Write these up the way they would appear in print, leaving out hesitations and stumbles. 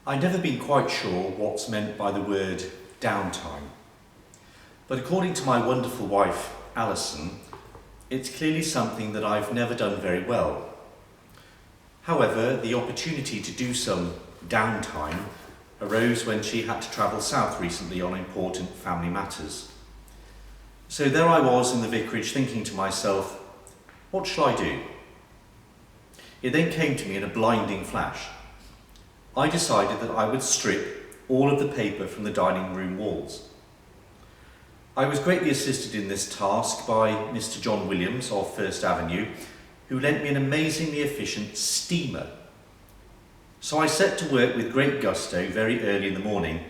I've never been quite sure what's meant by the word downtime, but according to my wonderful wife, Alison, it's clearly something that I've never done very well. However, the opportunity to do some downtime arose when she had to travel south recently on important family matters. So there I was in the vicarage thinking to myself, what shall I do? It then came to me in a blinding flash. I decided that I would strip all of the paper from the dining room walls. I was greatly assisted in this task by Mr. John Williams of First Avenue, who lent me an amazingly efficient steamer. So I set to work with great gusto very early in the morning,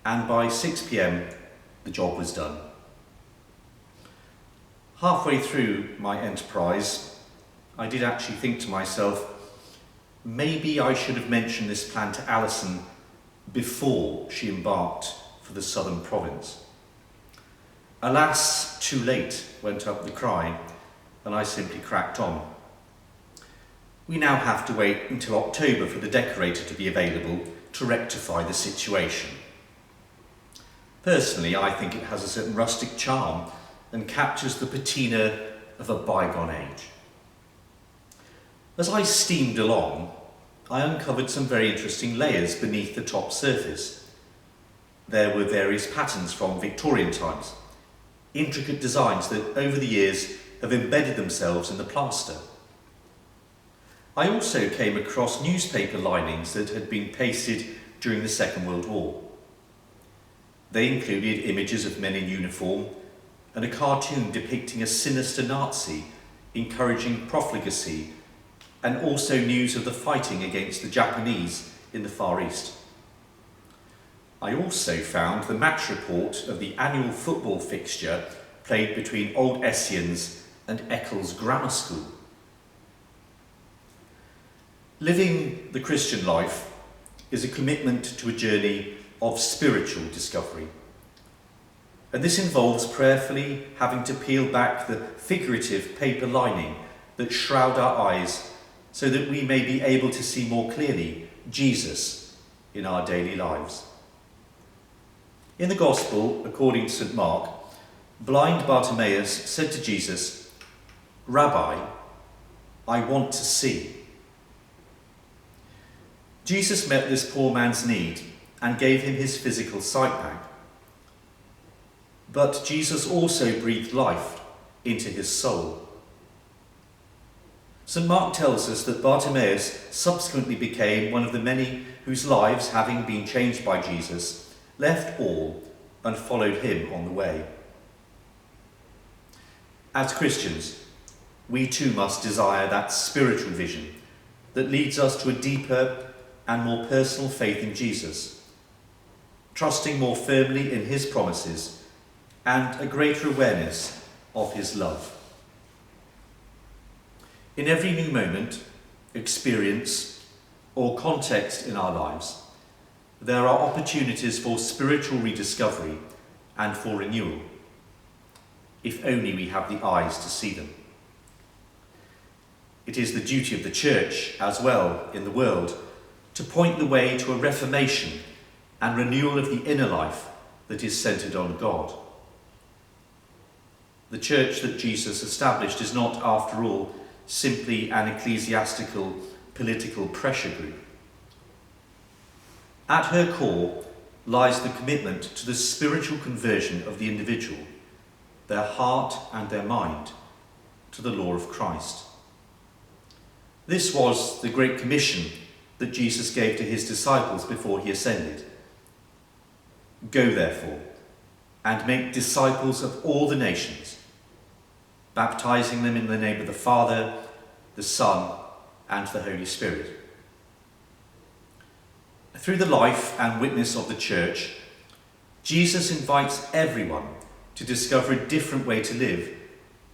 and by 6 p.m. the job was done. Halfway through my enterprise, I did actually think to myself, maybe I should have mentioned this plan to Alison before she embarked for the southern province. Alas, too late, went up the cry, and I simply cracked on. We now have to wait until October for the decorator to be available to rectify the situation. Personally, I think it has a certain rustic charm and captures the patina of a bygone age. As I steamed along, I uncovered some very interesting layers beneath the top surface. There were various patterns from Victorian times, intricate designs that over the years have embedded themselves in the plaster. I also came across newspaper linings that had been pasted during the Second World War. They included images of men in uniform and a cartoon depicting a sinister Nazi encouraging profligacy, and also news of the fighting against the Japanese in the Far East. I also found the match report of the annual football fixture played between Old Essians and Eccles Grammar School. Living the Christian life is a commitment to a journey of spiritual discovery. And this involves prayerfully having to peel back the figurative paper lining that shroud our eyes so that we may be able to see more clearly Jesus in our daily lives. In the Gospel, according to St. Mark, blind Bartimaeus said to Jesus, "Rabbi, I want to see." Jesus met this poor man's need and gave him his physical sight back. But Jesus also breathed life into his soul. St. Mark tells us that Bartimaeus subsequently became one of the many whose lives, having been changed by Jesus, left all and followed him on the way. As Christians, we too must desire that spiritual vision that leads us to a deeper and more personal faith in Jesus, trusting more firmly in his promises and a greater awareness of his love. In every new moment, experience, or context in our lives, there are opportunities for spiritual rediscovery and for renewal, if only we have the eyes to see them. It is the duty of the Church as well in the world to point the way to a reformation and renewal of the inner life that is centred on God. The church that Jesus established is not, after all, simply an ecclesiastical political pressure group. At her core lies the commitment to the spiritual conversion of the individual, their heart and their mind, to the law of Christ. This was the Great Commission that Jesus gave to his disciples before he ascended. Go therefore and make disciples of all the nations, baptizing them in the name of the Father, the Son, and the Holy Spirit. Through the life and witness of the Church, Jesus invites everyone to discover a different way to live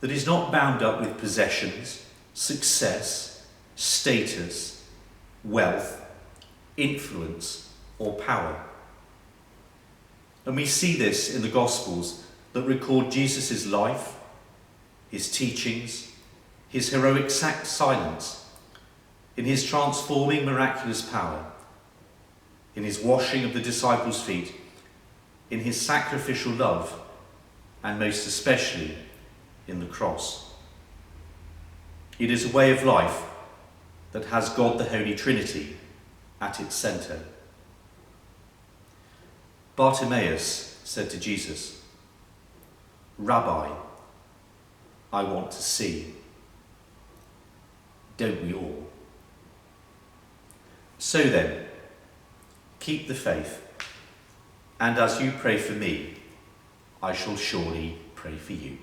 that is not bound up with possessions, success, status, wealth, influence, or power. And we see this in the Gospels that record Jesus' life, his teachings, his heroic silence, in his transforming miraculous power, in his washing of the disciples' feet, in his sacrificial love, and most especially in the cross. It is a way of life that has God the Holy Trinity at its centre. Bartimaeus said to Jesus, "Rabbi, I want to see." Don't we all? So then, keep the faith, and as you pray for me, I shall surely pray for you.